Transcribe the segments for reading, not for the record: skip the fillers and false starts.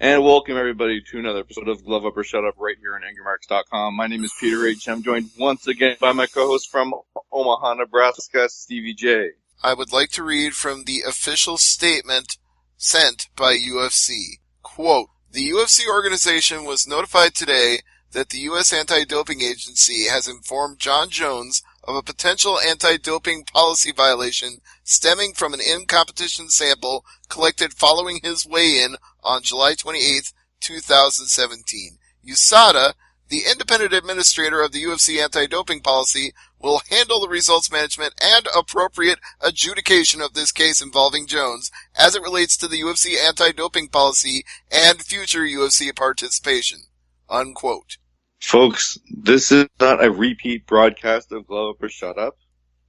And welcome everybody to another episode of Glove Up or Shut Up right here on AngryMarks.com. My name is Peter H. I'm joined once again by my co-host from Omaha, Nebraska, Stevie J. I would like to read from the official statement sent by UFC. Quote, the UFC organization was notified today that the U.S. Anti-Doping Agency has informed Jon Jones of a potential anti-doping policy violation stemming from an in-competition sample collected following his weigh-in on July 28, 2017. USADA, the independent administrator of the UFC anti-doping policy, will handle the results management and appropriate adjudication of this case involving Jones as it relates to the UFC anti-doping policy and future UFC participation. Unquote. Folks, this is not a repeat broadcast of Glove Up or Shut Up.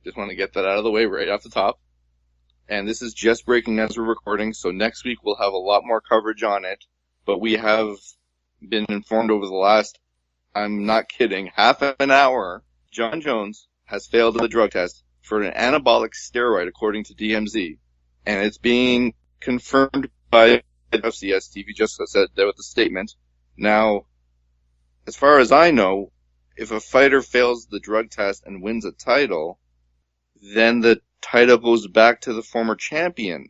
Just want to get that out of the way right off the top. And this is just breaking as we're recording, so next week we'll have a lot more coverage on it. But we have been informed over the last, I'm not kidding, half an hour, Jon Jones has failed the drug test for an anabolic steroid according to DMZ. And it's being confirmed by the UFC, as Stevie just said there with the statement. Now, as far as I know, if a fighter fails the drug test and wins a title, then the title goes back to the former champion,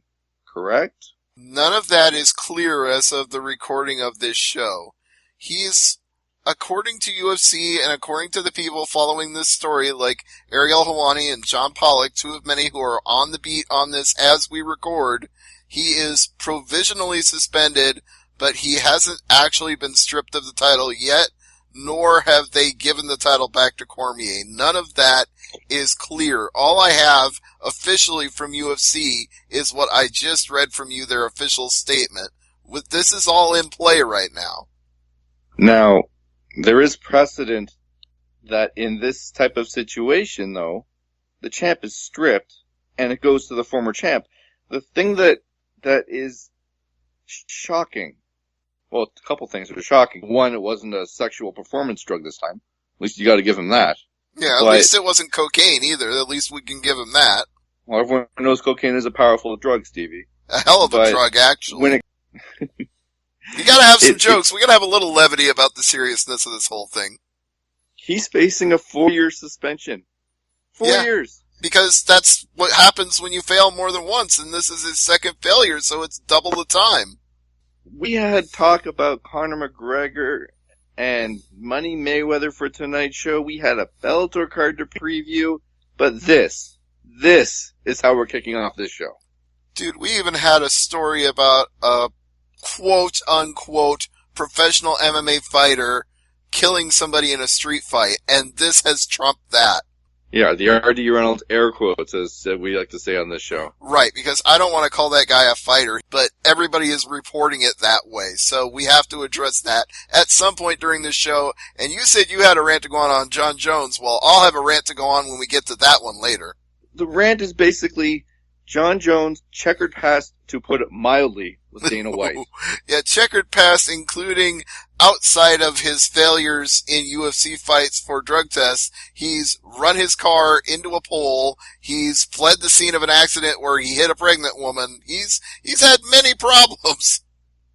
correct? None of that is clear as of the recording of this show. He's, according to UFC and according to the people following this story, like Ariel Helwani and John Pollock, two of many who are on the beat on this as we record, he is provisionally suspended, but he hasn't actually been stripped of the title yet, nor have they given the title back to Cormier. None of that is clear. All I have officially from UFC is what I just read from you, their official statement. This is all in play right now. Now, there is precedent that in this type of situation, though, the champ is stripped and it goes to the former champ. The thing that is shocking, well, a couple things that are shocking. One, it wasn't a sexual performance drug this time. At least you got to give him that. Yeah, at least it wasn't cocaine either. At least we can give him that. Well, everyone knows cocaine is a powerful drug, Stevie. A hell of a drug, actually. You gotta have some jokes. We gotta have a little levity about the seriousness of this whole thing. He's facing a 4-year suspension. 4 years. Because that's what happens when you fail more than once, and this is his second failure, so it's double the time. We had talk about Conor McGregor and Money Mayweather for tonight's show. We had a Bellator card to preview, but this is how we're kicking off this show. Dude, we even had a story about a quote-unquote professional MMA fighter killing somebody in a street fight, and this has trumped that. Yeah, the R.D. Reynolds air quotes, as we like to say on this show. Right, because I don't want to call that guy a fighter, but everybody is reporting it that way, so we have to address that at some point during this show. And you said you had a rant to go on Jon Jones. Well, I'll have a rant to go on when we get to that one later. The rant is basically Jon Jones' checkered past, to put it mildly, with Dana White. Yeah, checkered past, including outside of his failures in UFC fights for drug tests. He's run his car into a pole. He's fled the scene of an accident where he hit a pregnant woman. He's had many problems.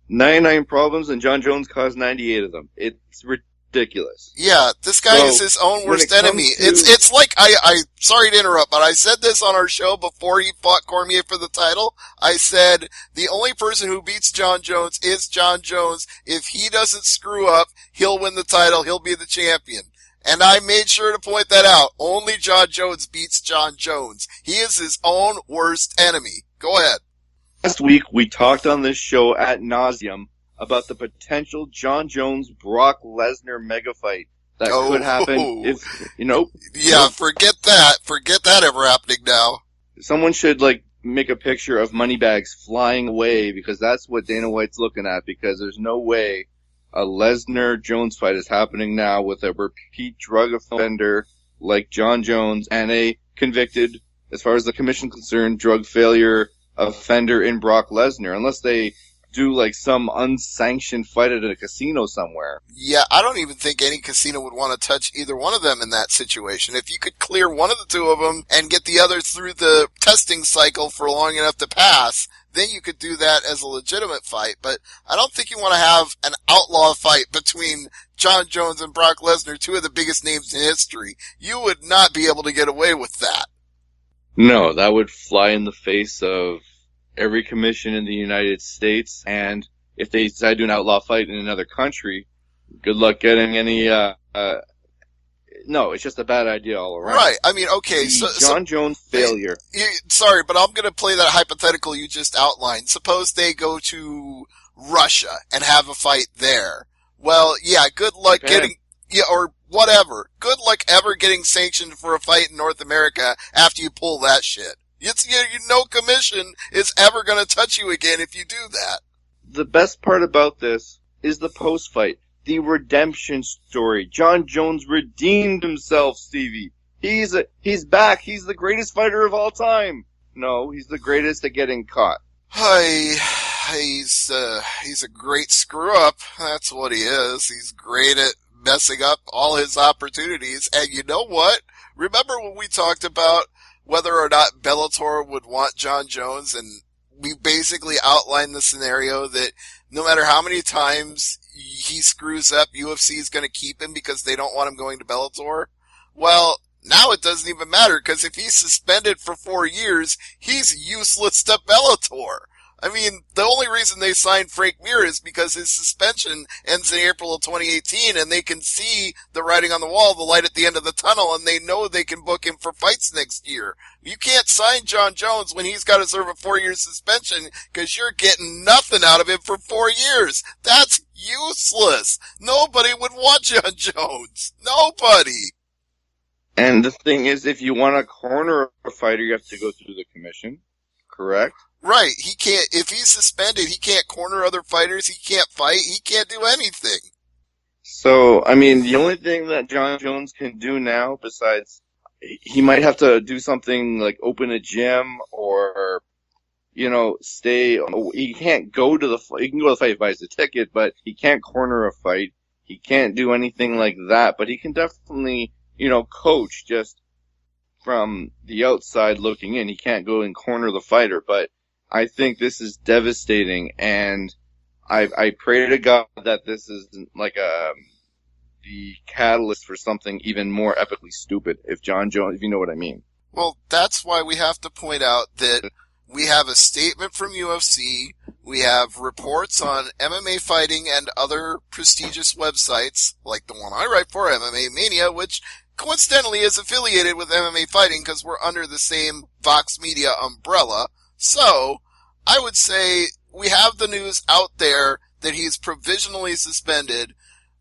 99 problems, and Jon Jones caused 98 of them. It's ridiculous. Yeah, this guy is his own worst enemy. It's like, I sorry to interrupt, but I said this on our show before he fought Cormier for the title. I said, the only person who beats Jon Jones is Jon Jones. If he doesn't screw up, he'll win the title, he'll be the champion. And I made sure to point that out. Only Jon Jones beats Jon Jones. He is his own worst enemy. Go ahead. Last week, we talked on this show ad nauseum about the potential Jon Jones-Brock Lesnar mega fight that could happen if, Yeah, forget that. Forget that ever happening now. Someone should, make a picture of Moneybags flying away, because that's what Dana White's looking at, because there's no way a Lesnar-Jones fight is happening now with a repeat drug offender like Jon Jones and a convicted, as far as the commission's concerned, drug failure offender in Brock Lesnar, unless they do some unsanctioned fight at a casino somewhere. Yeah, I don't even think any casino would want to touch either one of them in that situation. If you could clear one of the two of them and get the other through the testing cycle for long enough to pass, then you could do that as a legitimate fight. But I don't think you want to have an outlaw fight between John Jones and Brock Lesnar, two of the biggest names in history. You would not be able to get away with that. No, that would fly in the face of every commission in the United States, and if they decide to do an outlaw fight in another country, good luck getting any, no, it's just a bad idea all around. Right. I mean, okay. John Jones failure. Sorry, but I'm going to play that hypothetical you just outlined. Suppose they go to Russia and have a fight there. Well, yeah, good luck getting, or whatever. Good luck ever getting sanctioned for a fight in North America after you pull that shit. No commission is ever going to touch you again if you do that. The best part about this is the post-fight. The redemption story. John Jones redeemed himself, Stevie. He's back. He's the greatest fighter of all time. No, he's the greatest at getting caught. He's a great screw-up. That's what he is. He's great at messing up all his opportunities. And you know what? Remember when we talked about whether or not Bellator would want John Jones, and we basically outlined the scenario that no matter how many times he screws up, UFC is going to keep him because they don't want him going to Bellator? Well, now it doesn't even matter, because if he's suspended for 4 years, he's useless to Bellator. I mean, the only reason they signed Frank Mir is because his suspension ends in April of 2018, and they can see the writing on the wall, the light at the end of the tunnel, and they know they can book him for fights next year. You can't sign John Jones when he's got to serve a 4-year suspension, because you're getting nothing out of him for 4 years. That's useless. Nobody would want John Jones. Nobody. And the thing is, if you want to corner a fighter, you have to go through the commission, correct? Right. He can't, if he's suspended, he can't corner other fighters, he can't fight, he can't do anything. So, I mean, the only thing that John Jones can do now, besides, he might have to do something like open a gym or, he can't go to the fight, he can go to the fight if he buys a ticket, but he can't corner a fight, he can't do anything like that, but he can definitely, coach just from the outside looking in. He can't go and corner the fighter, but I think this is devastating, and I pray to God that this is like the catalyst for something even more epically stupid. If John Jones, if you know what I mean. Well, that's why we have to point out that we have a statement from UFC, we have reports on MMA Fighting and other prestigious websites, like the one I write for, MMA Mania, which coincidentally is affiliated with MMA Fighting because we're under the same Vox Media umbrella. So, I would say we have the news out there that he's provisionally suspended.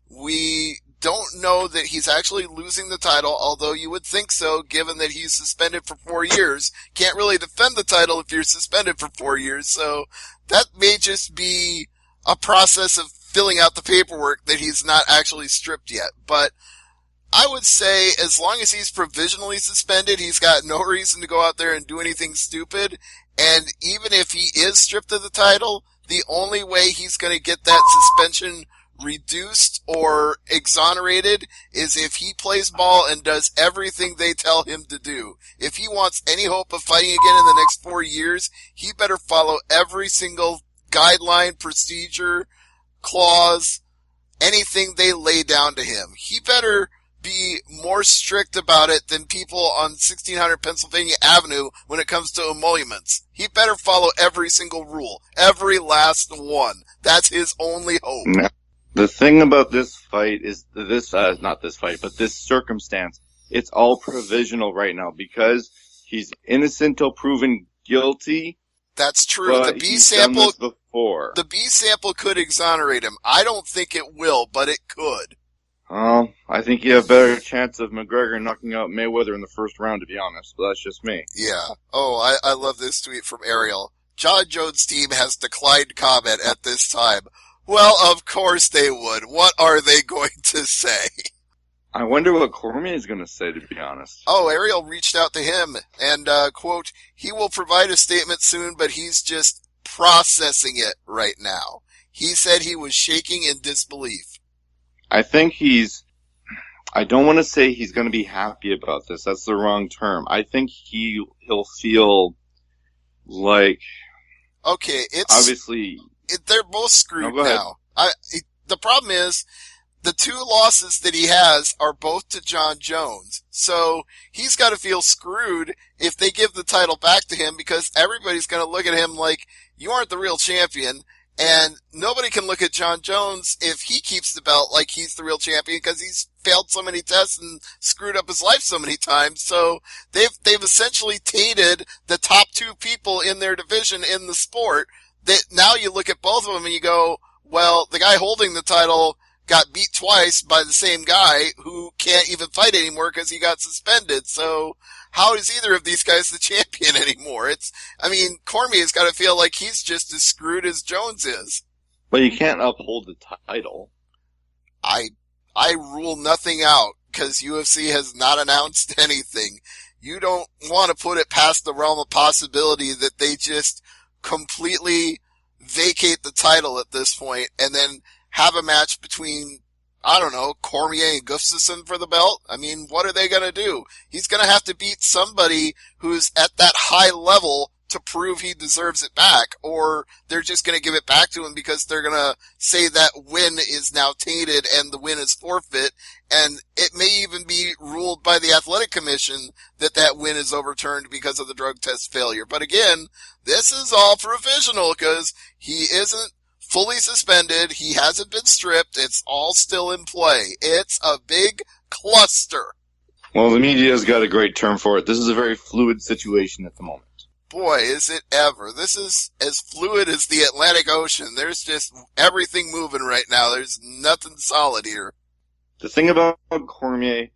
We don't know that he's actually losing the title, although you would think so, given that he's suspended for 4 years. Can't really defend the title if you're suspended for 4 years, so that may just be a process of filling out the paperwork that he's not actually stripped yet. But I would say as long as he's provisionally suspended, he's got no reason to go out there and do anything stupid. And even if he is stripped of the title, the only way he's going to get that suspension reduced or exonerated is if he plays ball and does everything they tell him to do. If he wants any hope of fighting again in the next 4 years, he better follow every single guideline, procedure, clause, anything they lay down to him. He better be more strict about it than people on 1600 Pennsylvania Avenue when it comes to emoluments. He better follow every single rule. Every last one. That's his only hope. Now, the thing about this fight is not this fight, but this circumstance, it's all provisional right now because he's innocent till proven guilty. That's true. The B sample, before. The B sample could exonerate him. I don't think it will, but it could. I think you have a better chance of McGregor knocking out Mayweather in the first round, to be honest, but that's just me. Yeah. Oh, I love this tweet from Ariel. John Jones' team has declined comment at this time. Well, of course they would. What are they going to say? I wonder what Cormier is going to say, to be honest. Oh, Ariel reached out to him and, quote, he will provide a statement soon, but he's just processing it right now. He said he was shaking in disbelief. I think I don't want to say he's going to be happy about this. That's the wrong term. I think he'll feel like Okay, Obviously, they're both no, screwed go ahead. now. The problem is, the two losses that he has are both to John Jones. So he's got to feel screwed if they give the title back to him, because everybody's going to look at him like, you aren't the real champion. And nobody can look at John Jones if he keeps the belt like he's the real champion, because he's failed so many tests and screwed up his life so many times. So they've essentially tainted the top two people in their division in the sport. That now you look at both of them and you go, well, the guy holding the title got beat twice by the same guy who can't even fight anymore because he got suspended. So how is either of these guys the champion anymore? Cormier's got to feel like he's just as screwed as Jones is. But you can't uphold the title. I rule nothing out because UFC has not announced anything. You don't want to put it past the realm of possibility that they just completely vacate the title at this point and then have a match between, I don't know, Cormier and Gustafsson for the belt. I mean, what are they going to do? He's going to have to beat somebody who's at that high level to prove he deserves it back, or they're just going to give it back to him because they're going to say that win is now tainted and the win is forfeit, and it may even be ruled by the athletic commission that that win is overturned because of the drug test failure. But again, this is all provisional because he isn't fully suspended. He hasn't been stripped. It's all still in play. It's a big cluster. Well, the media's got a great term for it. This is a very fluid situation at the moment. Boy, is it ever. This is as fluid as the Atlantic Ocean. There's just everything moving right now. There's nothing solid here. The thing about Cormier,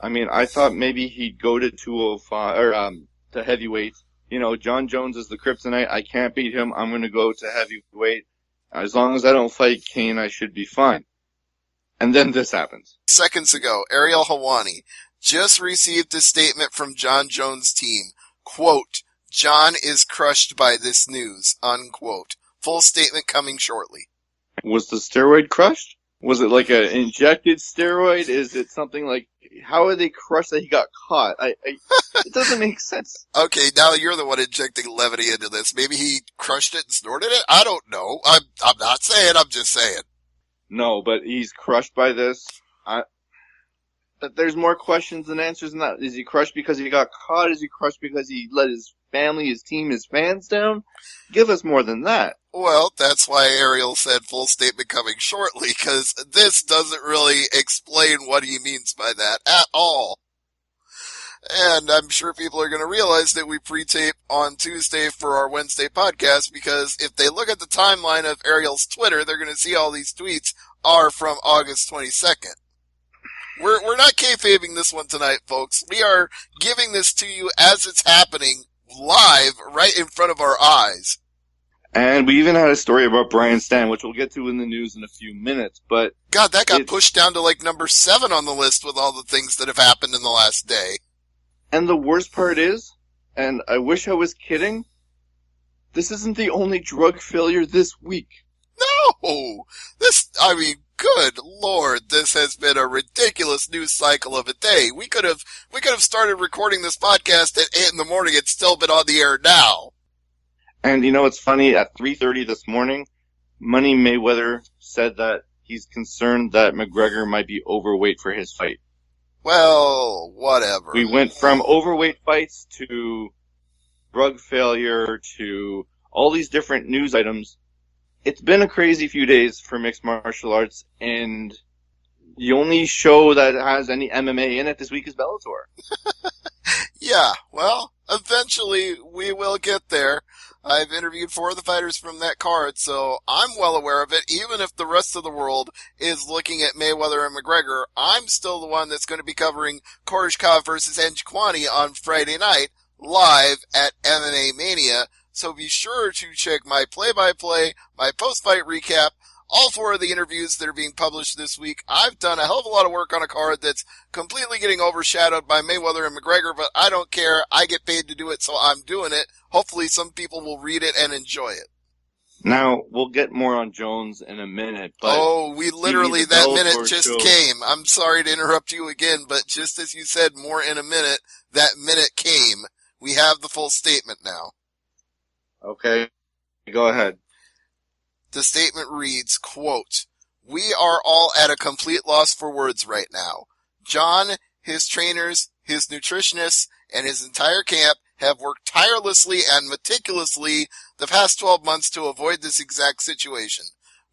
I thought maybe he'd go to 205, or to heavyweight. You know, John Jones is the kryptonite. I can't beat him. I'm going to go to heavyweight. As long as I don't fight Kane, I should be fine. And then this happens. Seconds ago, Ariel Helwani just received a statement from John Jones' team. Quote, John is crushed by this news, unquote. Full statement coming shortly. Was the steroid crushed? Was it like an injected steroid? Is it something like, how are they crushed that he got caught? It doesn't make sense. Okay, now you're the one injecting levity into this. Maybe he crushed it and snorted it? I don't know. I'm not saying, I'm just saying. No, but he's crushed by this. There's more questions than answers than that. Is he crushed because he got caught? Is he crushed because he let his family, his team, his fans down? Give us more than that. Well, that's why Ariel said full statement coming shortly, because this doesn't really explain what he means by that at all. And I'm sure people are going to realize that we pre-tape on Tuesday for our Wednesday podcast, because if they look at the timeline of Ariel's Twitter, they're going to see all these tweets are from August 22nd. We're not kayfabing this one tonight, folks. We are giving this to you as it's happening live right in front of our eyes. And we even had a story about Brian Stan, which we'll get to in the news in a few minutes, but... God, that got pushed down to like number 7 on the list with all the things that have happened in the last day. And the worst part is, and I wish I was kidding, this isn't the only drug failure this week. No! Good Lord, this has been a ridiculous news cycle of a day. We could have started recording this podcast at 8 in the morning and still been on the air now. And you know what's funny? At 3:30 this morning, Money Mayweather said that he's concerned that McGregor might be overweight for his fight. Well, whatever. We went from overweight fights to drug failure to all these different news items. It's been a crazy few days for mixed martial arts, and the only show that has any MMA in it this week is Bellator. Yeah, well, eventually we will get there. I've interviewed 4 of the fighters from that card, so I'm well aware of it. Even if the rest of the world is looking at Mayweather and McGregor, I'm still the one that's going to be covering Koreshkov versus Njokuani on Friday night, live at MMA Mania. So be sure to check my play-by-play, my post-fight recap, all 4 of the interviews that are being published this week. I've done a hell of a lot of work on a card that's completely getting overshadowed by Mayweather and McGregor, but I don't care. I get paid to do it, so I'm doing it. Hopefully some people will read it and enjoy it. Now, we'll get more on Jones in a minute, but... Oh, that minute just came. I'm sorry to interrupt you again, but just as you said more in a minute, that minute came. We have the full statement now. Okay. go ahead. The statement reads, quote, "We are all at a complete loss for words right now. John, his trainers, his nutritionists, and his entire camp have worked tirelessly and meticulously the past 12 months to avoid this exact situation.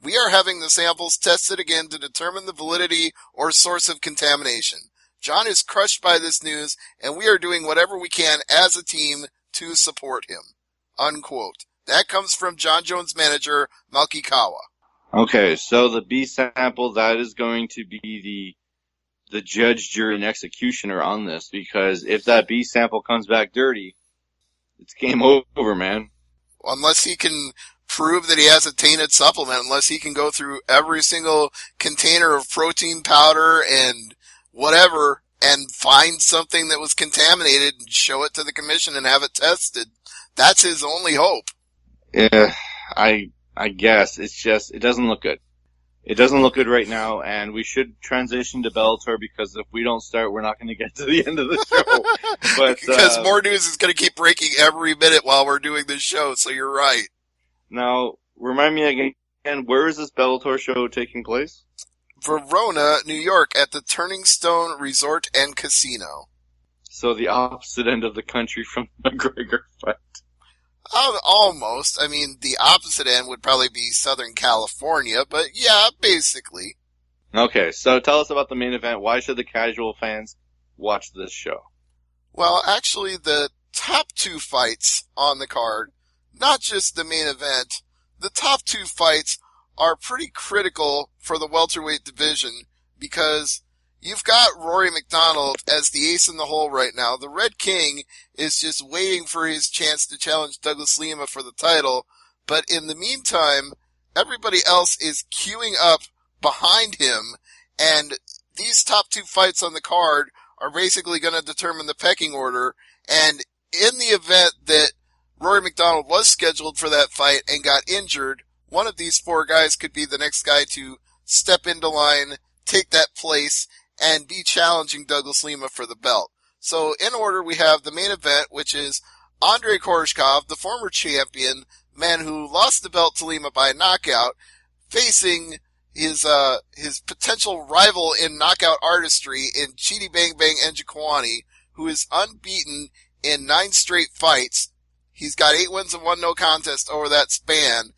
We are having the samples tested again to determine the validity or source of contamination. John is crushed by this news, and we are doing whatever we can as a team to support him." Unquote. That comes from John Jones' manager, Malki Kawa. Okay, so the B sample, that is going to be the judge, jury, and executioner on this, because if that B sample comes back dirty, it's game over, man. Unless he can prove that he has a tainted supplement, unless he can go through every single container of protein powder and whatever and find something that was contaminated and show it to the commission and have it tested. That's his only hope. Yeah, I guess it's just, it doesn't look good. It doesn't look good right now, and we should transition to Bellator, because if we don't start, we're not going to get to the end of the show. But because more news is going to keep breaking every minute while we're doing this show, so you're right. Now, remind me again, where is this Bellator show taking place? Verona, New York, at the Turning Stone Resort and Casino. So the opposite end of the country from the McGregor fight. Almost. I mean, the opposite end would probably be Southern California, but yeah, basically. Okay, so tell us about the main event. Why should the casual fans watch this show? Well, actually, the top two fights on the card, not just the main event, the top two fights are pretty critical for the welterweight division, because you've got Rory McDonald as the ace in the hole right now. The Red King is just waiting for his chance to challenge Douglas Lima for the title. But in the meantime, everybody else is queuing up behind him. And these top two fights on the card are basically going to determine the pecking order. And in the event that Rory McDonald was scheduled for that fight and got injured, one of these four guys could be the next guy to step into line, take that place, and be challenging Douglas Lima for the belt. So in order, we have the main event, which is Andrei Koreshkov, the former champion, man who lost the belt to Lima by knockout, facing his potential rival in knockout artistry in Chidi Bang Bang Njokuani, who is unbeaten in 9 straight fights. He's got 8 wins and 1 no contest over that span,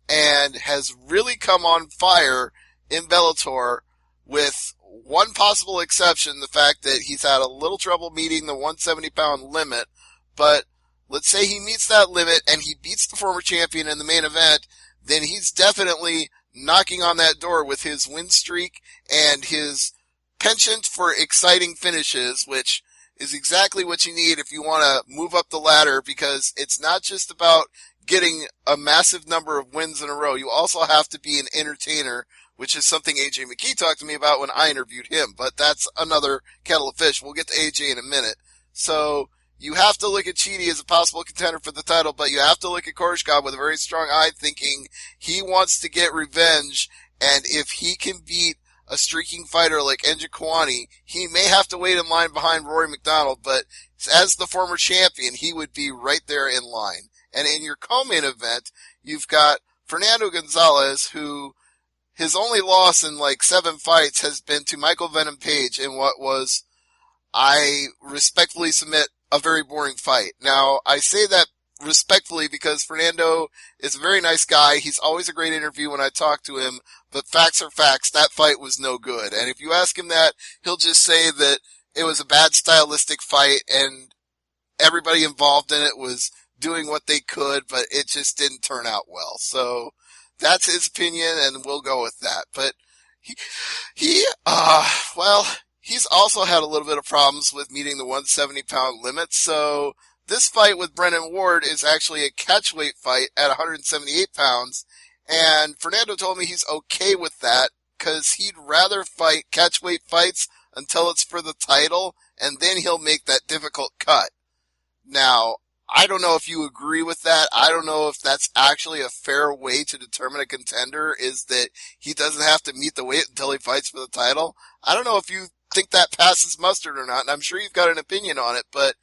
and has really come on fire in Bellator, with one possible exception, the fact that he's had a little trouble meeting the 170-pound limit. But let's say he meets that limit and he beats the former champion in the main event, then he's definitely knocking on that door with his win streak and his penchant for exciting finishes, which is exactly what you need if you want to move up the ladder, because it's not just about getting a massive number of wins in a row. You also have to be an entertainer, which is something AJ McKee talked to me about when I interviewed him. But that's another kettle of fish. We'll get to AJ in a minute. So you have to look at Chidi as a possible contender for the title, but you have to look at Koreshkov with a very strong eye, thinking he wants to get revenge, and if he can beat a streaking fighter like Njokuani, he may have to wait in line behind Rory McDonald, but as the former champion, he would be right there in line. And in your co-main event, you've got Fernando Gonzalez, who his only loss in like 7 fights has been to Michael Venom Page in what was, I respectfully submit, a very boring fight. Now, I say that respectfully because Fernando is a very nice guy. He's always a great interview when I talk to him, but facts are facts. That fight was no good. And if you ask him that, he'll just say that it was a bad stylistic fight and everybody involved in it was doing what they could, but it just didn't turn out well. So that's his opinion, and we'll go with that. But he's also had a little bit of problems with meeting the 170-pound limit. So this fight with Brennan Ward is actually a catchweight fight at 178 pounds. And Fernando told me he's okay with that because he'd rather fight catchweight fights until it's for the title, and then he'll make that difficult cut. Now, I don't know if you agree with that. I don't know if that's actually a fair way to determine a contender, is that he doesn't have to meet the weight until he fights for the title. I don't know if you think that passes mustard or not, and I'm sure you've got an opinion on it, but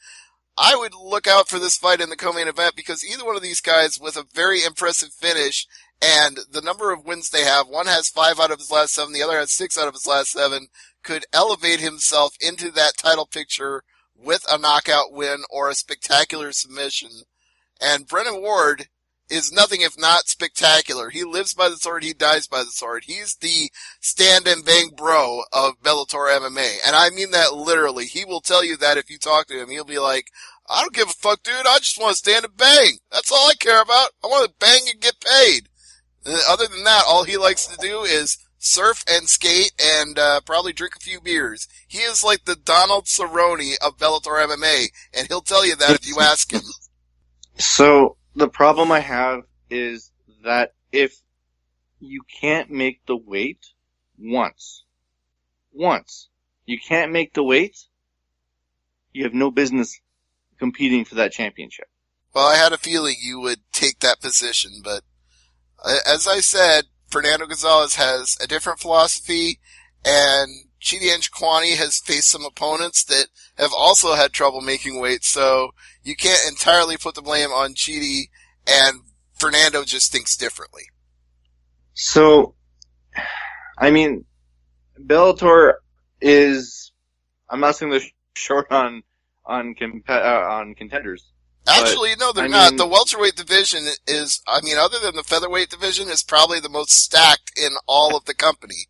I would look out for this fight in the co-main event because either one of these guys with a very impressive finish and the number of wins they have, one has 5 out of his last 7, the other has 6 out of his last 7, could elevate himself into that title picture with a knockout win or a spectacular submission. And Brennan Ward is nothing if not spectacular. He lives by the sword, he dies by the sword. He's the stand and bang bro of Bellator MMA. And I mean that literally. He will tell you that if you talk to him. He'll be like, I don't give a fuck, dude. I just want to stand and bang. That's all I care about. I want to bang and get paid. And other than that, all he likes to do is surf and skate and probably drink a few beers. He is like the Donald Cerrone of Bellator MMA, and he'll tell you that if you ask him. So the problem I have is that if you can't make the weight once, you can't make the weight, you have no business competing for that championship. Well, I had a feeling you would take that position, but as I said, Fernando Gonzalez has a different philosophy, and Chidi Njokuani has faced some opponents that have also had trouble making weight, so you can't entirely put the blame on Chidi, and Fernando just thinks differently. So, I mean, Bellator is, I'm not saying they're short on contenders. Actually, no, they're not. The welterweight division is, other than the featherweight division, is probably the most stacked in all of the company.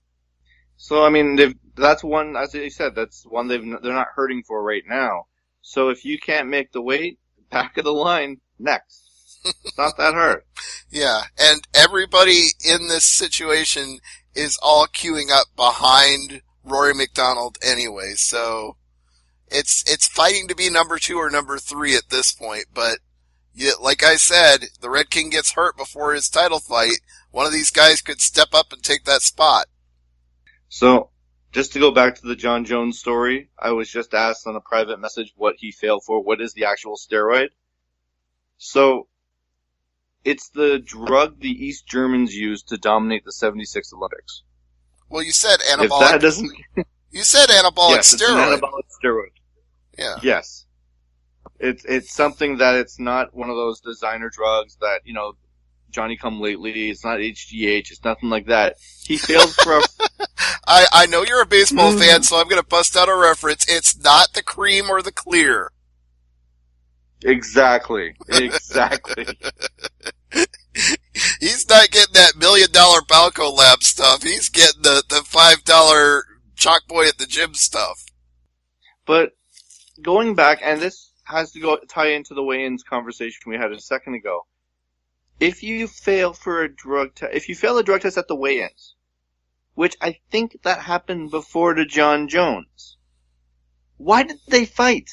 So, that's one, as you said, that's one they're not hurting for right now. So if you can't make the weight, back of the line, next. It's not that hard. Yeah, and everybody in this situation is all queuing up behind Rory McDonald anyway, so it's fighting to be number 2 or number 3 at this point, but like I said, the Red King gets hurt before his title fight. One of these guys could step up and take that spot. So, just to go back to the John Jones story, I was just asked on a private message what he failed for. What is the actual steroid? So, it's the drug the East Germans used to dominate the 76 Olympics. Well, you said anabolic. If that doesn't... You said anabolic yes, steroid. It's an anabolic steroid. Yeah. Yes. It's something that it's not one of those designer drugs that, Johnny come lately. It's not HGH. It's nothing like that. He failed for a... I know you're a baseball fan, so I'm going to bust out a reference. It's not the cream or the clear. Exactly. He's not getting that $1 million Balco Lab stuff. He's getting the $5 chalk boy at the gym stuff. But going back, and this has to tie into the weigh-ins conversation we had a second ago. If you fail a drug test at the weigh-ins, which I think that happened before to John Jones, why did they fight?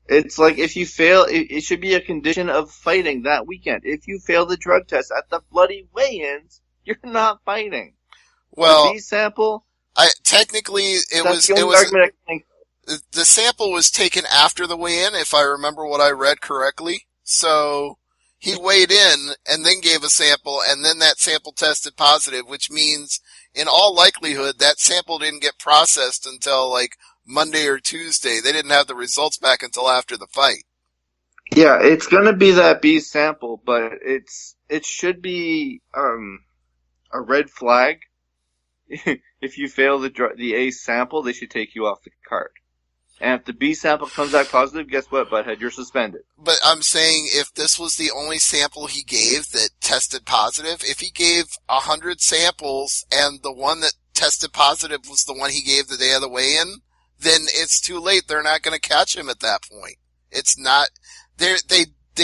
It's like if you fail, it should be a condition of fighting that weekend. If you fail the drug test at the bloody weigh-ins, you're not fighting. Well, the B sample. Technically, the sample was taken after the weigh-in, if I remember what I read correctly. So he weighed in and then gave a sample, and then that sample tested positive, which means in all likelihood that sample didn't get processed until like Monday or Tuesday. They didn't have the results back until after the fight. Yeah, it's gonna be that B sample, but it should be a red flag. If you fail the A sample, they should take you off the card. And if the B sample comes back positive, guess what, butthead? You're suspended. But I'm saying if this was the only sample he gave that tested positive, if he gave 100 samples and the one that tested positive was the one he gave the day of the weigh-in, then it's too late. They're not going to catch him at that point. It's not, they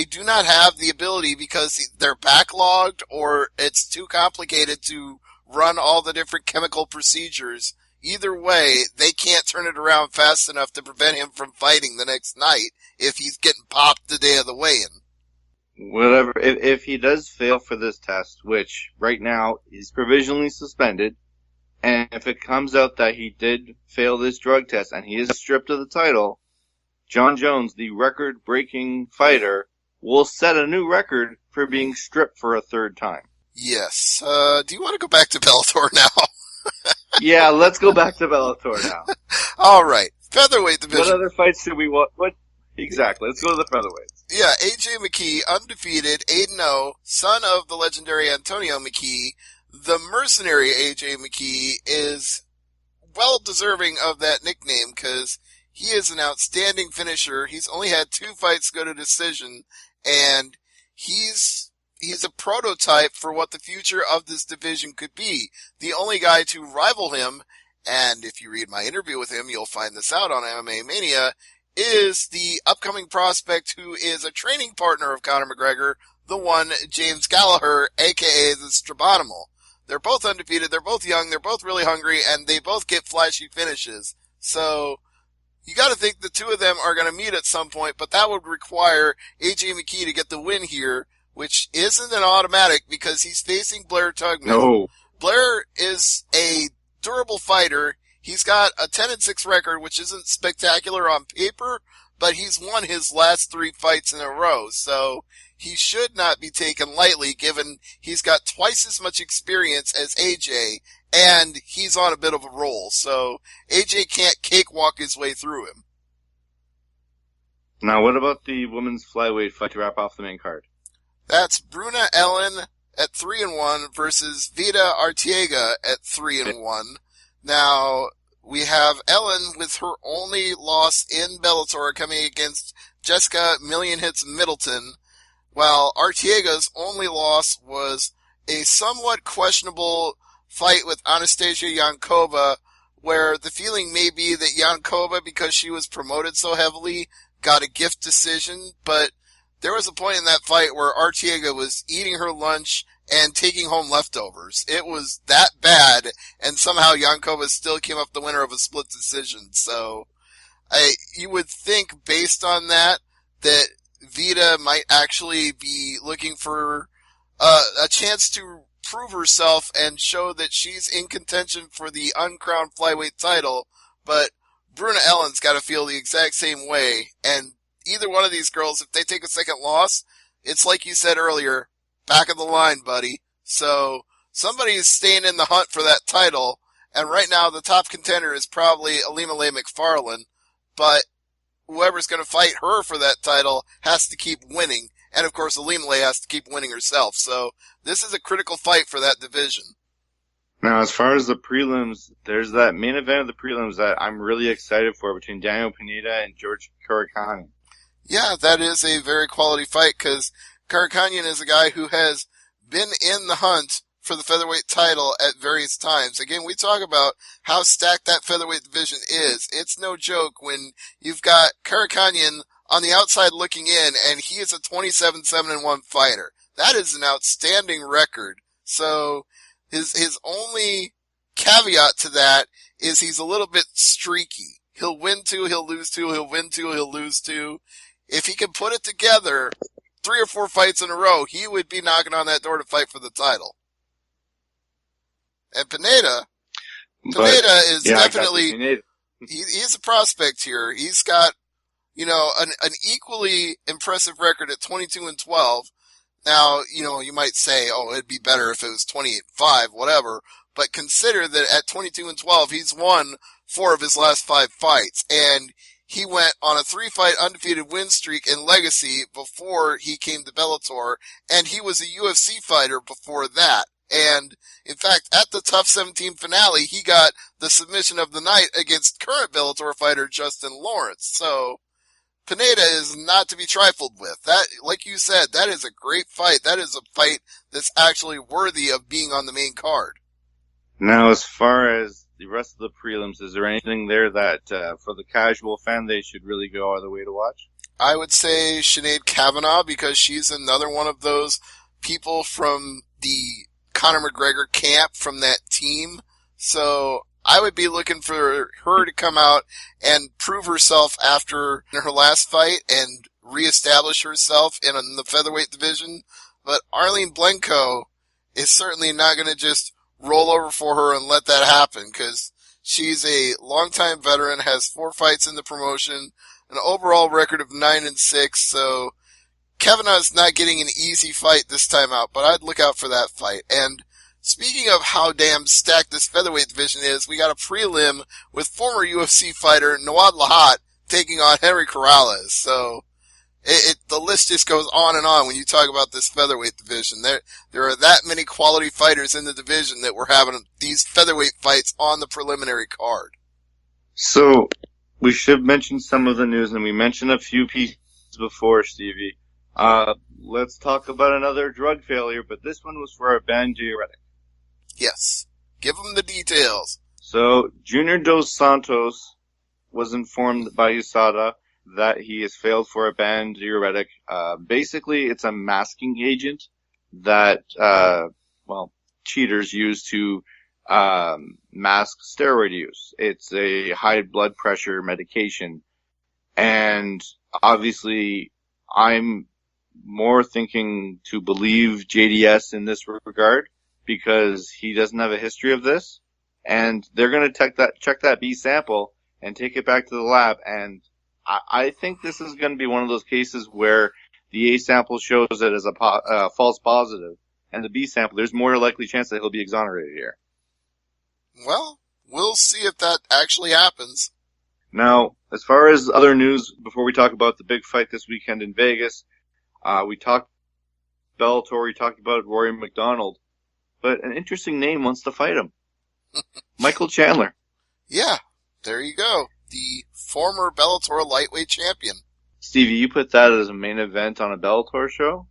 do not have the ability because they're backlogged or it's too complicated to run all the different chemical procedures. Either way, they can't turn it around fast enough to prevent him from fighting the next night if he's getting popped the day of the weigh-in. Whatever. If he does fail for this test, which right now is provisionally suspended, and if it comes out that he did fail this drug test and he is stripped of the title, John Jones, the record-breaking fighter, will set a new record for being stripped for a third time. Yes. Do you want to go back to Bellator now? Yeah, let's go back to Bellator now. All right. Featherweight division. What other fights should we watch? Exactly. Let's go to the featherweights. Yeah, AJ McKee, undefeated, 8-0, son of the legendary Antonio McKee. The mercenary AJ McKee is well deserving of that nickname because he is an outstanding finisher. He's only had 2 fights go to decision, and he's a prototype for what the future of this division could be. The only guy to rival him, and if you read my interview with him, you'll find this out on MMA Mania, is the upcoming prospect who is a training partner of Conor McGregor, the one James Gallagher, aka the Strabonimal. They're both undefeated, they're both young, they're both really hungry, and they both get flashy finishes. So, you gotta think the two of them are gonna meet at some point, but that would require AJ McKee to get the win here, which isn't an automatic because he's facing Blair Tugman. No. Blair is a durable fighter. He's got a 10-6 record, which isn't spectacular on paper, but he's won his last 3 fights in a row, so he should not be taken lightly given he's got twice as much experience as AJ, and he's on a bit of a roll, so AJ can't cakewalk his way through him. Now, what about the women's flyweight fight to wrap off the main card? That's Bruna Ellen at 3-1 versus Vida Arteaga at 3-1. Now, we have Ellen with her only loss in Bellator coming against Jessica Million Hits Middleton, while Arteaga's only loss was a somewhat questionable fight with Anastasia Yankova, where the feeling may be that Yankova, because she was promoted so heavily, got a gift decision, but there was a point in that fight where Arteaga was eating her lunch and taking home leftovers. It was that bad, and somehow Yankova still came up the winner of a split decision. So, you would think, based on that Vida might actually be looking for a chance to prove herself and show that she's in contention for the uncrowned flyweight title, but Bruna Ellen's got to feel the exact same way, and either one of these girls, if they take a second loss, it's like you said earlier, back of the line, buddy. So, somebody's staying in the hunt for that title, and right now the top contender is probably Ilima-Lei Macfarlane, but whoever's going to fight her for that title has to keep winning, and of course Ilima-Lei has to keep winning herself, so this is a critical fight for that division. Now, as far as the prelims, there's that main event of the prelims that I'm really excited for between Daniel Pineda and George Karakhanyan. Yeah, that is a very quality fight, because Karakhanyan is a guy who has been in the hunt for the featherweight title at various times. Again, we talk about how stacked that featherweight division is. It's no joke when you've got Karakhanyan on the outside looking in, and he is a 27-7-1 fighter. That is an outstanding record. So, his only caveat to that is he's a little bit streaky. He'll win 2, he'll lose 2, he'll win 2, he'll lose 2. If he can put it together 3 or 4 fights in a row, he would be knocking on that door to fight for the title. And Pineda is definitely, he's a prospect here. He's got, an equally impressive record at 22-12. Now, you might say, oh, it'd be better if it was 28-5, whatever. But consider that at 22-12, he's won 4 of his last 5 fights. And he went on a 3-fight undefeated win streak in Legacy before he came to Bellator. And he was a UFC fighter before that. And, in fact, at the Tough 17 finale, he got the submission of the night against current Bellator fighter Justin Lawrence. So, Pineda is not to be trifled with. That, like you said, that is a great fight. That is a fight that's actually worthy of being on the main card. Now, as far as the rest of the prelims, is there anything there that, for the casual fan, they should really go out of the way to watch? I would say Sinead Kavanaugh, because she's another one of those people from the Conor McGregor camp, from that team. So I would be looking for her to come out and prove herself after her last fight and reestablish herself in the featherweight division. But Arlene Blenko is certainly not going to just roll over for her and let that happen, because she's a longtime veteran, has 4 fights in the promotion, an overall record of 9-6, so Kavanaugh's not getting an easy fight this time out, but I'd look out for that fight. And speaking of how damn stacked this featherweight division is, we got a prelim with former UFC fighter Nawad Lahat taking on Henry Corrales. So the list just goes on and on when you talk about this featherweight division. There are that many quality fighters in the division that we're having these featherweight fights on the preliminary card. So we should mention some of the news, and we mentioned a few pieces before, Stevie. Let's talk about another drug failure, but this one was for a banned diuretic. Yes. Give them the details. So, Junior Dos Santos was informed by USADA that he has failed for a banned diuretic. Basically, it's a masking agent that, cheaters use to mask steroid use. It's a high blood pressure medication. And obviously, I'm more thinking to believe JDS in this regard because he doesn't have a history of this. And they're going to check that B sample and take it back to the lab. And I think this is going to be one of those cases where the A sample shows it as a false positive, and the B sample, there's more likely chance that he'll be exonerated here. Well, we'll see if that actually happens. Now, as far as other news, before we talk about the big fight this weekend in Vegas, we talked Bellator, we talked about Rory McDonald, but an interesting name wants to fight him. Michael Chandler. Yeah, there you go. The former Bellator lightweight champion. Stevie, you put that as a main event on a Bellator show?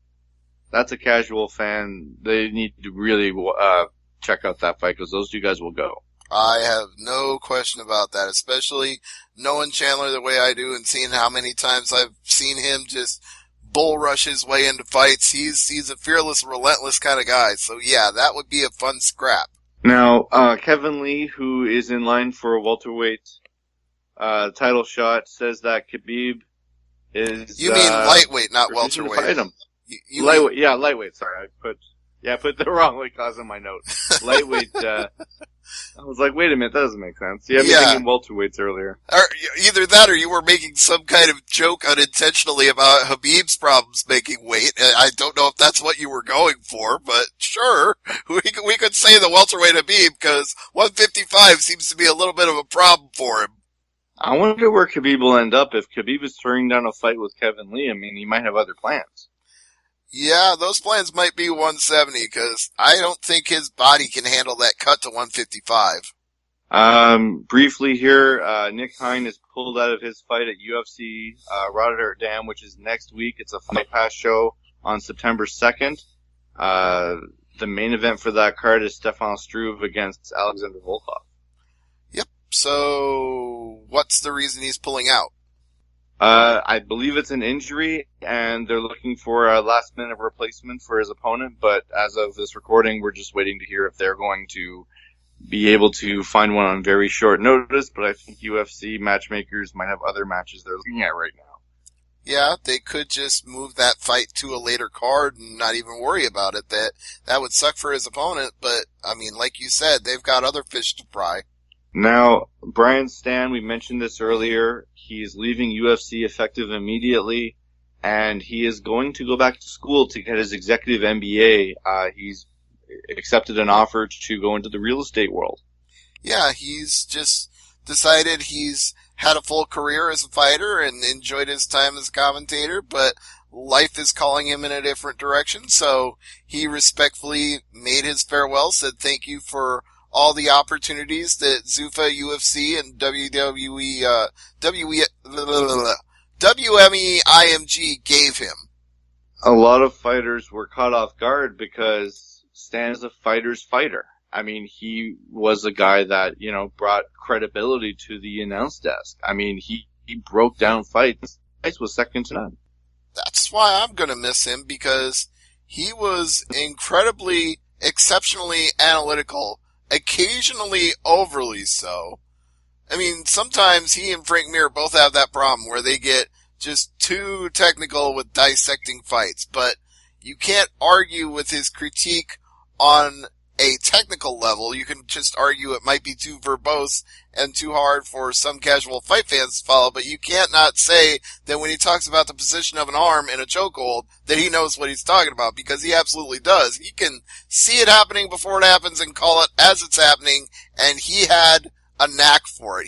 That's a casual fan. They need to really check out that fight because those two guys will go. I have no question about that, especially knowing Chandler the way I do and seeing how many times I've seen him just bull rush his way into fights. He's a fearless, relentless kind of guy. So yeah, that would be a fun scrap. Now, Kevin Lee, who is in line for a welterweight title shot, says that Khabib is... You mean lightweight, not welterweight. Fight him. You lightweight, yeah, lightweight, sorry. I put the wrong weight class in my notes. Lightweight, I was like, wait a minute, that doesn't make sense. You had me thinking welterweights earlier. Either that or you were making some kind of joke unintentionally about Khabib's problems making weight. I don't know if that's what you were going for, but sure. We could say the welterweight Khabib because 155 seems to be a little bit of a problem for him. I wonder where Khabib will end up. If Khabib is turning down a fight with Kevin Lee, I mean, he might have other plans. Yeah, those plans might be 170 because I don't think his body can handle that cut to 155. Briefly here, Nick Hine is pulled out of his fight at UFC Rotterdam, which is next week. It's a Fight Pass show on September 2nd. The main event for that card is Stefan Struve against Alexander Volkov. Yep. So, what's the reason he's pulling out? I believe it's an injury, and they're looking for a last-minute replacement for his opponent, but as of this recording, we're just waiting to hear if they're going to be able to find one on very short notice, but I think UFC matchmakers might have other matches they're looking at right now. Yeah, they could just move that fight to a later card and not even worry about it. That would suck for his opponent, but, I mean, like you said, they've got other fish to fry. Now, Brian Stan, we mentioned this earlier, he is leaving UFC effective immediately, and he is going to go back to school to get his executive MBA. He's accepted an offer to go into the real estate world. Yeah, he's just decided he's had a full career as a fighter and enjoyed his time as a commentator, but life is calling him in a different direction, so he respectfully made his farewell, said thank you for all the opportunities that Zuffa, UFC, and WME IMG gave him. A lot of fighters were caught off guard because Stan is a fighter's fighter. I mean, he was a guy that, brought credibility to the announce desk. I mean, he broke down fights. Fights was second to none. That's why I'm gonna miss him, because he was incredibly, exceptionally analytical, occasionally overly so. I mean, sometimes he and Frank Mir both have that problem where they get just too technical with dissecting fights, but you can't argue with his critique on a technical level. You can just argue it might be too verbose and too hard for some casual fight fans to follow, but you can't not say that when he talks about the position of an arm in a chokehold that he knows what he's talking about, because he absolutely does. He can see it happening before it happens and call it as it's happening, and he had a knack for it.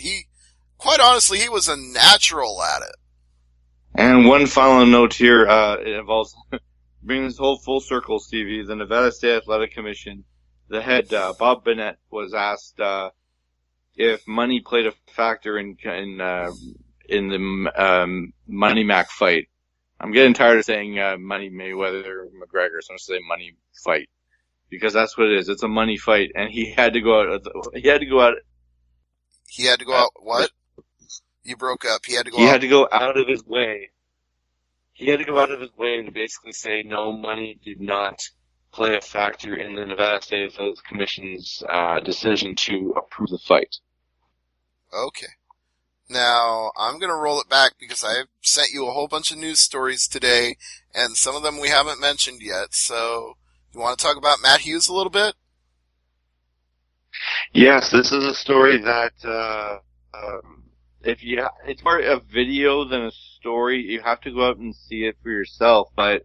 quite honestly, he was a natural at it. And one final note here, it involves bringing this whole full circle, Stevie. The Nevada State Athletic Commission, the head, Bob Bennett, was asked if money played a factor in the Money Mac fight. I'm getting tired of saying Money Mayweather or McGregor, so I'm going to say Money fight, because that's what it is. It's a money fight, and he had to go out. He had to go out. He had to go out. What? You broke up. He had to go out. He had to go out of his way. He had to go out of his way to basically say no, money did not play a factor in the Nevada State Athletic Commission's decision to approve the fight. Okay. Now, I'm going to roll it back because I sent you a whole bunch of news stories today, and some of them we haven't mentioned yet. So, you want to talk about Matt Hughes a little bit? Yes, this is a story that it's more a video than a story. You have to go out and see it for yourself. But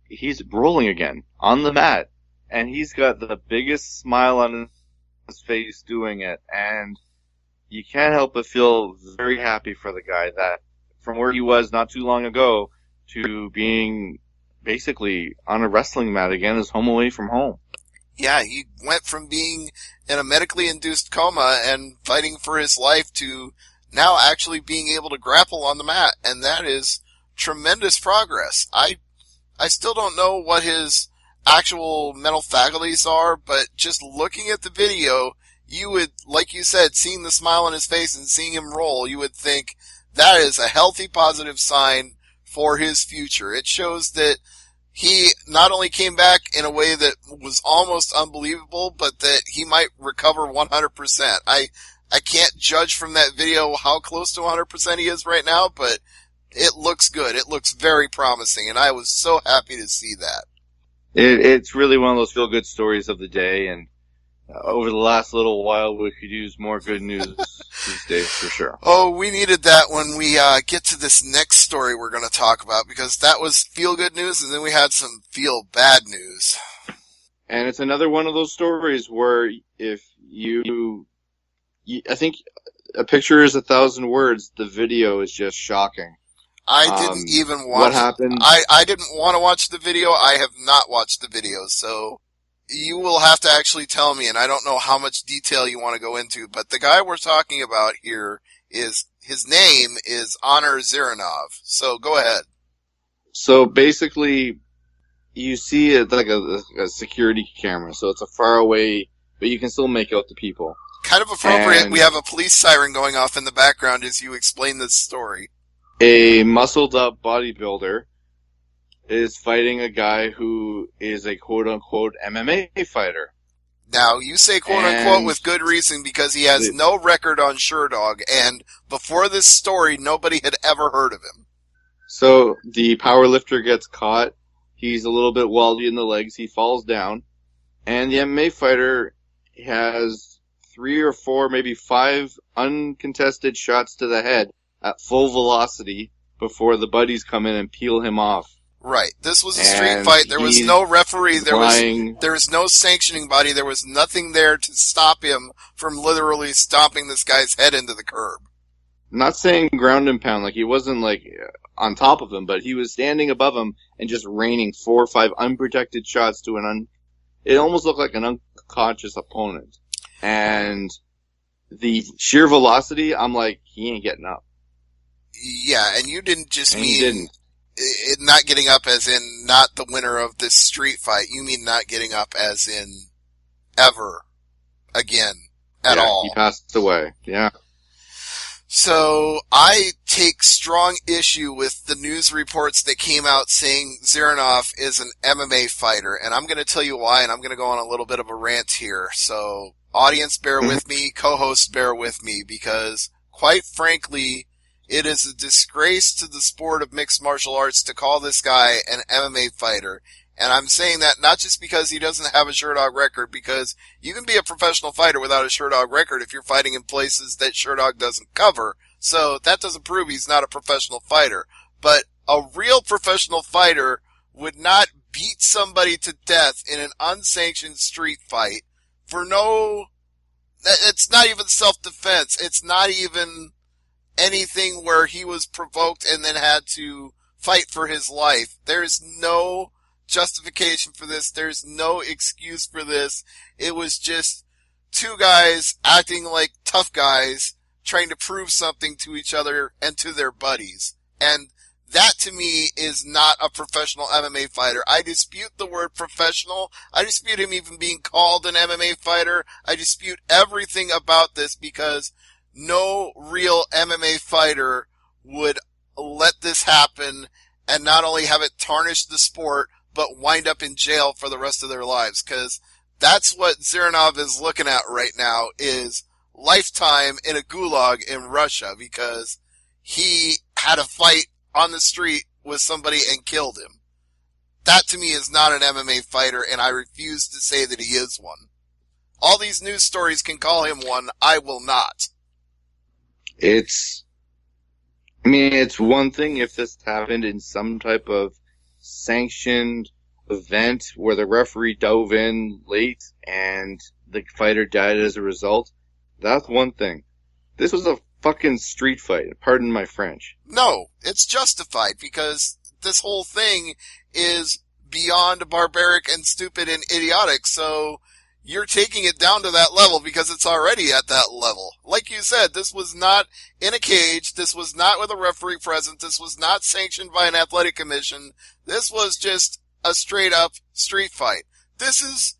he's rolling again on the mat, and he's got the biggest smile on his face doing it, and you can't help but feel very happy for the guy, that from where he was not too long ago to being basically on a wrestling mat again is home away from home. Yeah, he went from being in a medically induced coma and fighting for his life to now actually being able to grapple on the mat, and that is tremendous progress. I still don't know what his actual mental faculties are, but just looking at the video, you would, like you said, seeing the smile on his face and seeing him roll, you would think that is a healthy, positive sign for his future. It shows that he not only came back in a way that was almost unbelievable, but that he might recover 100%. I can't judge from that video how close to 100% he is right now, but it looks good. It looks very promising, and I was so happy to see that. It's really one of those feel-good stories of the day, and over the last little while, we could use more good news these days, for sure. Oh, we needed that when we get to this next story we're going to talk about, because that was feel-good news, and then we had some feel-bad news. And it's another one of those stories where if you I think a picture is 1,000 words, the video is just shocking. I didn't even watch what happened. I didn't want to watch the video. I have not watched the video, so you will have to actually tell me, and I don't know how much detail you want to go into, but the guy we're talking about here is, his name is Honor Ziranov. So go ahead. So basically, you see it like a security camera, so it's a far away, but you can still make out the people. Kind of appropriate. We have a police siren going off in the background as you explain this story. A muscled up bodybuilder is fighting a guy who is a quote-unquote MMA fighter. Now, you say quote-unquote with good reason, because he has no record on SureDog, and before this story, nobody had ever heard of him. So, the powerlifter gets caught, he's a little bit wally in the legs, he falls down, and the MMA fighter has 3 or 4, maybe 5 uncontested shots to the head at full velocity before the buddies come in and peel him off. Right. This was a street fight. There was no referee. There was no sanctioning body. There was nothing there to stop him from literally stomping this guy's head into the curb. I'm not saying ground and pound, like he wasn't like on top of him, but he was standing above him and just raining 4 or 5 unprotected shots to it almost looked like an unconscious opponent. And the sheer velocity, I'm like, he ain't getting up. Yeah, and you didn't just mean not getting up as in not the winner of this street fight. You mean not getting up as in ever again at all. He passed away. Yeah. So I take strong issue with the news reports that came out saying Ziranov is an MMA fighter, and I'm going to tell you why, and I'm going to go on a little bit of a rant here. So audience, bear with me. Co-hosts, bear with me, because quite frankly, it is a disgrace to the sport of mixed martial arts to call this guy an MMA fighter. And I'm saying that not just because he doesn't have a SureDog record, because you can be a professional fighter without a SureDog record if you're fighting in places that SureDog doesn't cover. So that doesn't prove he's not a professional fighter. But a real professional fighter would not beat somebody to death in an unsanctioned street fight for it's not even self-defense. It's not even anything where he was provoked and then had to fight for his life. There's no justification for this. There's no excuse for this. It was just two guys acting like tough guys trying to prove something to each other and to their buddies. And that to me is not a professional MMA fighter. I dispute the word professional. I dispute him even being called an MMA fighter. I dispute everything about this because no real MMA fighter would let this happen and not only have it tarnish the sport, but wind up in jail for the rest of their lives. Because that's what Zirinov is looking at right now, is lifetime in a gulag in Russia, because he had a fight on the street with somebody and killed him. That to me is not an MMA fighter, and I refuse to say that he is one. All these news stories can call him one. I will not. It's one thing if this happened in some type of sanctioned event where the referee dove in late and the fighter died as a result. That's one thing. This was a fucking street fight. Pardon my French. No, it's justified because this whole thing is beyond barbaric and stupid and idiotic. So you're taking it down to that level because it's already at that level. Like you said, this was not in a cage. This was not with a referee present. This was not sanctioned by an athletic commission. This was just a straight up street fight. This is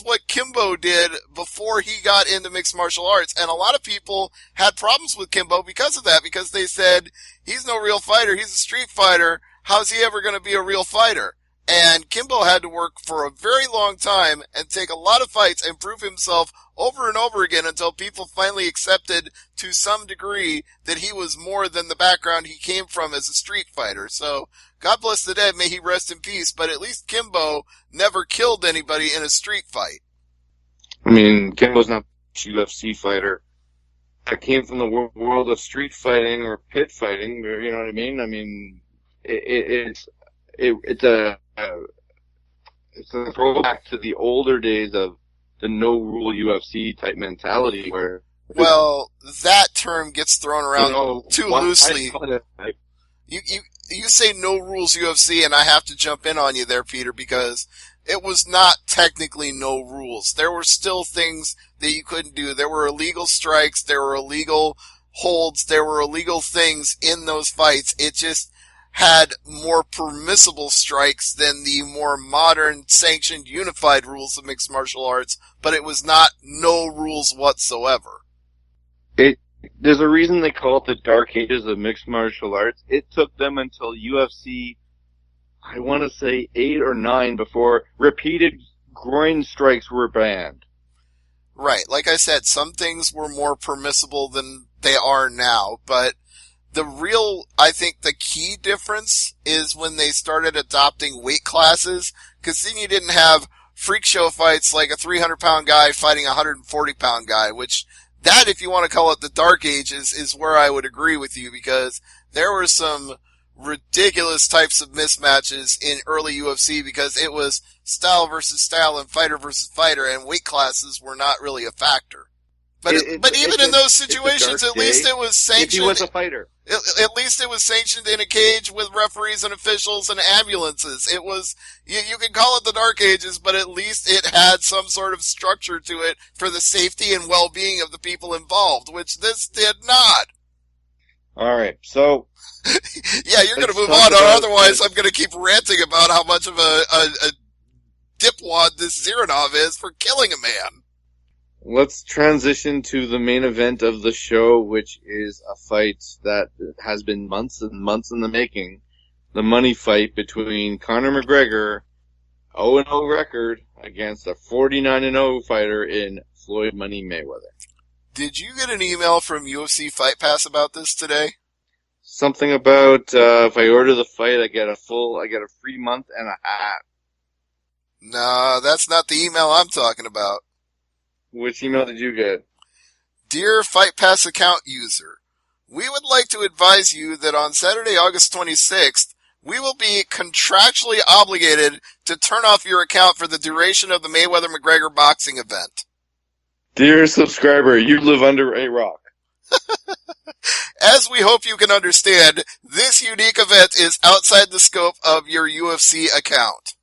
what Kimbo did before he got into mixed martial arts. And a lot of people had problems with Kimbo because of that, because they said, he's no real fighter. He's a street fighter. How's he ever going to be a real fighter? And Kimbo had to work for a very long time and take a lot of fights and prove himself over and over again until people finally accepted to some degree that he was more than the background he came from as a street fighter. So, God bless the dead, may he rest in peace, but at least Kimbo never killed anybody in a street fight. I mean, Kimbo's not a UFC fighter. I came from the world of street fighting or pit fighting, you know what I mean? I mean, it's a throwback to the older days of the no-rule UFC type mentality where... Well, that term gets thrown around too loosely. You say no rules UFC, and I have to jump in on you there, Peter, because it was not technically no rules. There were still things that you couldn't do. There were illegal strikes, there were illegal holds, there were illegal things in those fights. It just had more permissible strikes than the more modern, sanctioned, unified rules of mixed martial arts, but it was not no rules whatsoever. There's a reason they call it the dark ages of mixed martial arts. It took them until UFC, I want to say 8 or 9, before repeated groin strikes were banned. Right. Like I said, some things were more permissible than they are now, but I think the key difference is when they started adopting weight classes, because then you didn't have freak show fights like a 300-pound guy fighting a 140-pound guy, which that, if you want to call it the dark ages, is where I would agree with you, because there were some ridiculous types of mismatches in early UFC because it was style versus style and fighter versus fighter, and weight classes were not really a factor. But even in those situations, at least it was sanctioned. If he was a fighter. At least it was sanctioned in a cage with referees and officials and ambulances. It was, you can call it the dark ages, but at least it had some sort of structure to it for the safety and well-being of the people involved, which this did not. Alright, so... Yeah, you're going to move on, or otherwise I'm going to keep ranting about how much of a dipwad this Zirinov is for killing a man. Let's transition to the main event of the show, which is a fight that has been months and months in the making. The money fight between Conor McGregor, 0-0 record, against a 49-0 fighter in Floyd Money Mayweather. Did you get an email from UFC Fight Pass about this today? Something about if I order the fight, I get a free month and a half. No, that's not the email I'm talking about. Which email did you get? Dear Fight Pass account user, we would like to advise you that on Saturday, August 26th, we will be contractually obligated to turn off your account for the duration of the Mayweather-McGregor boxing event. Dear subscriber, you live under a rock. As we hope you can understand, this unique event is outside the scope of your UFC account.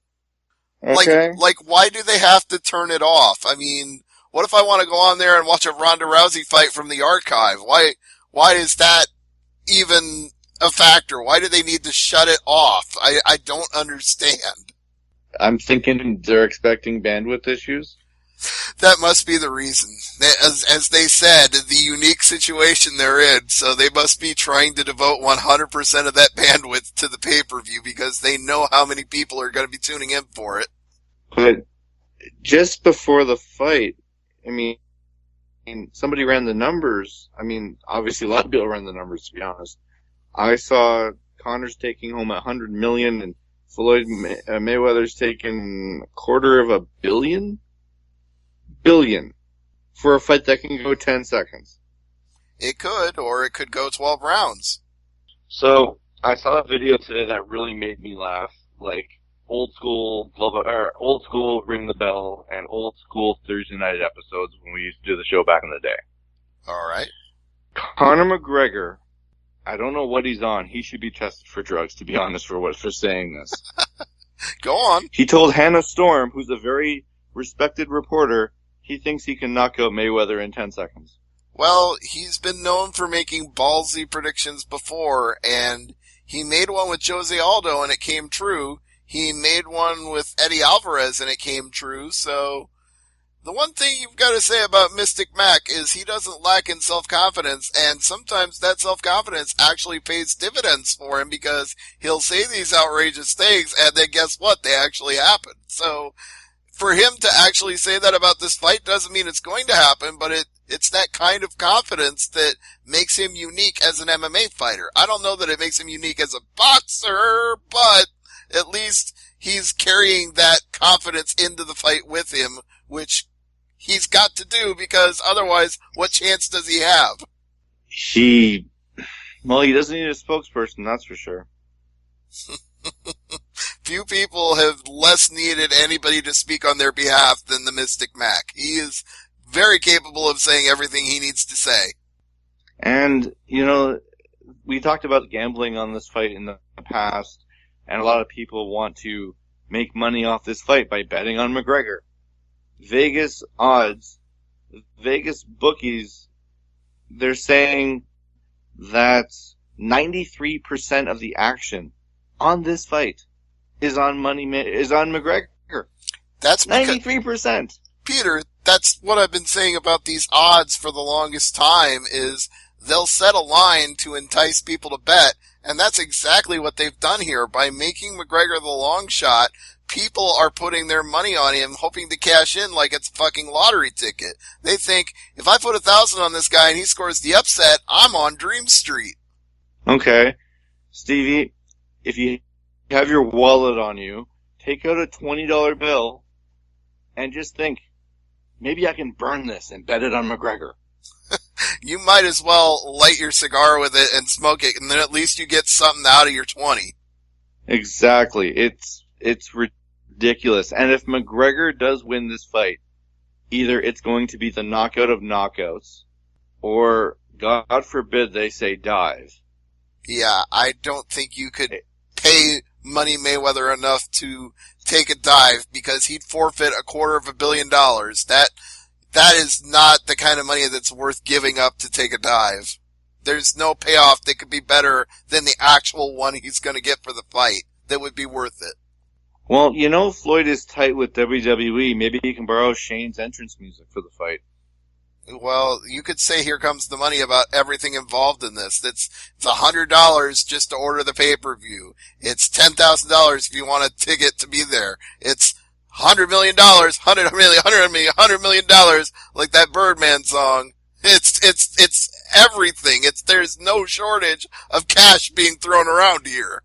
Okay. Like, why do they have to turn it off? I mean, what if I want to go on there and watch a Ronda Rousey fight from the archive? Why is that even a factor? Why do they need to shut it off? I don't understand. I'm thinking they're expecting bandwidth issues. That must be the reason. As they said, the unique situation they're in, so they must be trying to devote 100% of that bandwidth to the pay-per-view because they know how many people are going to be tuning in for it. But just before the fight, I mean, somebody ran the numbers. I mean, obviously a lot of people ran the numbers, to be honest. I saw Connor's taking home $100 million and Floyd Mayweather's taking $250 million? Billion for a fight that can go 10 seconds. It could, or it could go 12 rounds. So, I saw a video today that really made me laugh. Like, old school Ring the Bell and old school Thursday night episodes when we used to do the show back in the day. Alright. Conor McGregor, I don't know what he's on. He should be tested for drugs, to be honest, for saying this. Go on. He told Hannah Storm, who's a very respected reporter, he thinks he can knock out Mayweather in 10 seconds. Well, he's been known for making ballsy predictions before, and he made one with Jose Aldo and it came true. He made one with Eddie Alvarez and it came true, so the one thing you've got to say about Mystic Mac is he doesn't lack in self-confidence, and sometimes that self-confidence actually pays dividends for him because he'll say these outrageous things and then guess what? They actually happen. So, for him to actually say that about this fight doesn't mean it's going to happen, but it's that kind of confidence that makes him unique as an MMA fighter. I don't know that it makes him unique as a boxer, but at least he's carrying that confidence into the fight with him, which he's got to do because otherwise, what chance does he have? He doesn't need a spokesperson, that's for sure. Few people have less needed anybody to speak on their behalf than the Mystic Mac. He is very capable of saying everything he needs to say. And, we talked about gambling on this fight in the past, and a lot of people want to make money off this fight by betting on McGregor. Vegas odds, Vegas bookies, they're saying that 93% of the action on this fight is on McGregor. That's 93%. Peter, that's what I've been saying about these odds for the longest time is they'll set a line to entice people to bet, and that's exactly what they've done here. By making McGregor the long shot, people are putting their money on him, hoping to cash in like it's a fucking lottery ticket. They think, if I put 1,000 on this guy and he scores the upset, I'm on Dream Street. Okay. Stevie, if you have your wallet on you, take out a $20 bill and just think, maybe I can burn this and bet it on McGregor. You might as well light your cigar with it and smoke it, and then at least you get something out of your 20. Exactly. It's ridiculous. And if McGregor does win this fight, either it's going to be the knockout of knockouts, or, God forbid, they say dive. Yeah, I don't think you could pay Money Mayweather enough to take a dive because he'd forfeit $250 million. That is not the kind of money that's worth giving up to take a dive. There's no payoff that could be better than the actual one he's going to get for the fight that would be worth it. Well, Floyd is tight with WWE. Maybe he can borrow Shane's entrance music for the fight. Well, you could say here comes the money about everything involved in this. It's $100 just to order the pay-per-view. It's $10,000 if you want a ticket to be there. It's $100 million, $100 million, like that Birdman song. It's everything. There's no shortage of cash being thrown around here.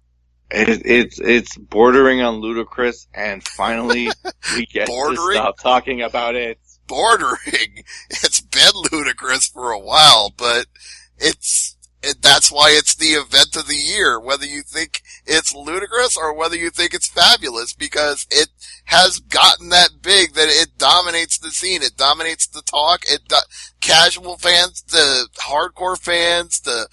It's bordering on ludicrous, and finally we get to stop talking about it. Bordering. It's been ludicrous for a while, but that's that's why it's the event of the year, whether you think it's ludicrous or whether you think it's fabulous, because it has gotten that big that it dominates the scene. It dominates the talk. Casual fans, the hardcore fans, the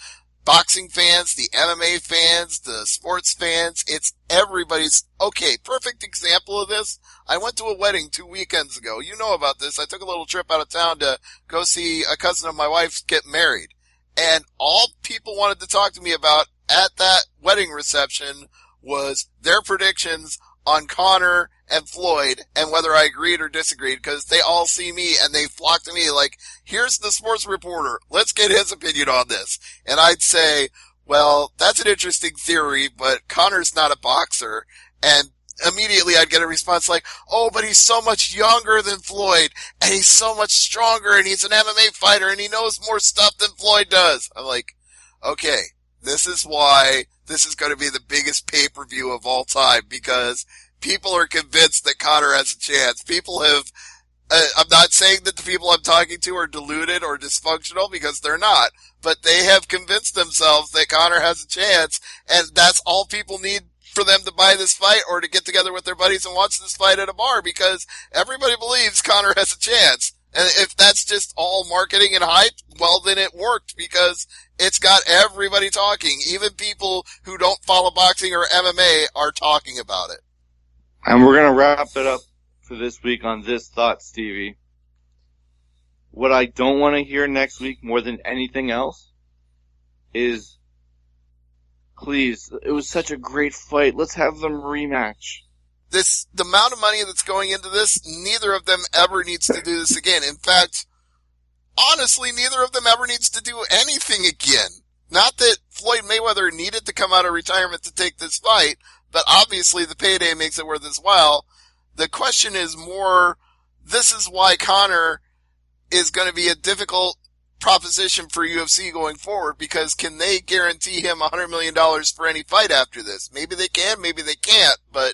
boxing fans, the MMA fans, the sports fans, it's everybody's. Okay, perfect example of this. I went to a wedding 2 weekends ago. You know about this. I took a little trip out of town to go see a cousin of my wife's get married. And all people wanted to talk to me about at that wedding reception was their predictions on Conor and Floyd and whether I agreed or disagreed, because they all see me and they flock to me like, here's the sports reporter. Let's get his opinion on this. And I'd say, well, that's an interesting theory, but Conor's not a boxer. And immediately I'd get a response like, oh, but he's so much younger than Floyd, and he's so much stronger, and he's an MMA fighter, and he knows more stuff than Floyd does. I'm like, okay, this is why this is going to be the biggest pay-per-view of all time, because people are convinced that Conor has a chance. People have, I'm not saying that the people I'm talking to are deluded or dysfunctional, because they're not, but they have convinced themselves that Conor has a chance, and that's all people need for them to buy this fight or to get together with their buddies and watch this fight at a bar, because everybody believes Conor has a chance. And if that's just all marketing and hype, well, then it worked, because it's got everybody talking. Even people who don't follow boxing or MMA are talking about it. And we're going to wrap it up for this week on this thought, Stevie. What I don't want to hear next week more than anything else is, please, it was such a great fight. Let's have them rematch. The amount of money that's going into this, neither of them ever needs to do this again. In fact, honestly, neither of them ever needs to do anything again. Not that Floyd Mayweather needed to come out of retirement to take this fight, but obviously the payday makes it worth his while. The question is more, this is why Conor is going to be a difficult proposition for UFC going forward, because can they guarantee him $100 million for any fight after this? Maybe they can, maybe they can't, but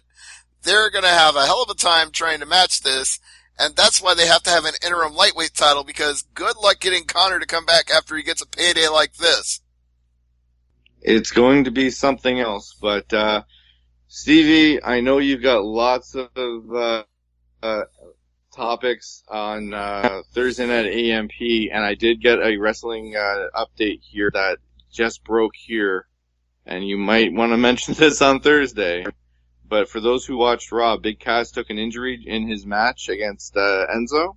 they're going to have a hell of a time trying to match this, and that's why they have to have an interim lightweight title, because good luck getting Conor to come back after he gets a payday like this. It's going to be something else, but Stevie, I know you've got lots of topics on Thursday night at AMP, and I did get a wrestling update here that just broke here, and you might want to mention this on Thursday. But for those who watched Raw, Big Cass took an injury in his match against Enzo.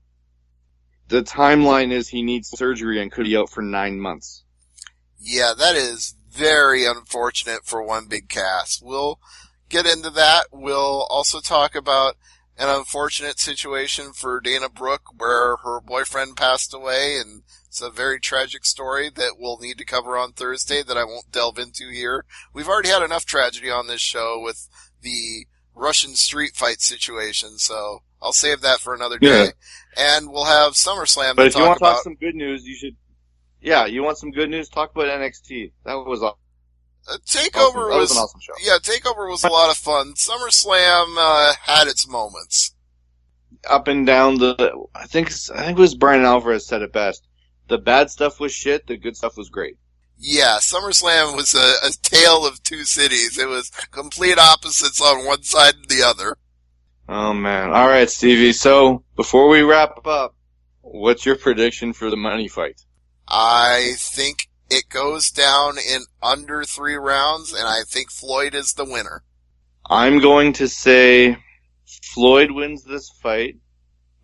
The timeline is he needs surgery and could be out for 9 months. Yeah, that is very unfortunate for one Big Cass. We'll get into that. We'll also talk about an unfortunate situation for Dana Brooke, where her boyfriend passed away, and it's a very tragic story that we'll need to cover on Thursday that I won't delve into here. We've already had enough tragedy on this show with the Russian street fight situation, so I'll save that for another day. Yeah. And we'll have SummerSlam but to if talk you want to about. Talk some good news, you should. Yeah, you want some good news? Talk about NXT. That was awesome. Takeover That was an awesome show. Yeah, Takeover was a lot of fun. SummerSlam had its moments. Up and down I think it was Brian Alvarez said it best. The bad stuff was shit. The good stuff was great. Yeah, SummerSlam was a tale of two cities. It was complete opposites on one side and the other. Oh, man. All right, Stevie. So, before we wrap up, what's your prediction for the money fight? I think it goes down in under 3 rounds, and I think Floyd is the winner. I'm going to say Floyd wins this fight,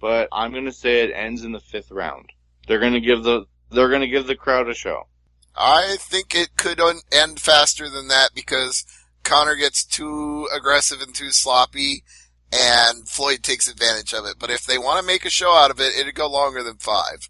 but I'm going to say it ends in the 5th round. They're going to give the crowd a show. I think it could end faster than that, because Conor gets too aggressive and too sloppy, and Floyd takes advantage of it. But if they want to make a show out of it, it'd go longer than 5.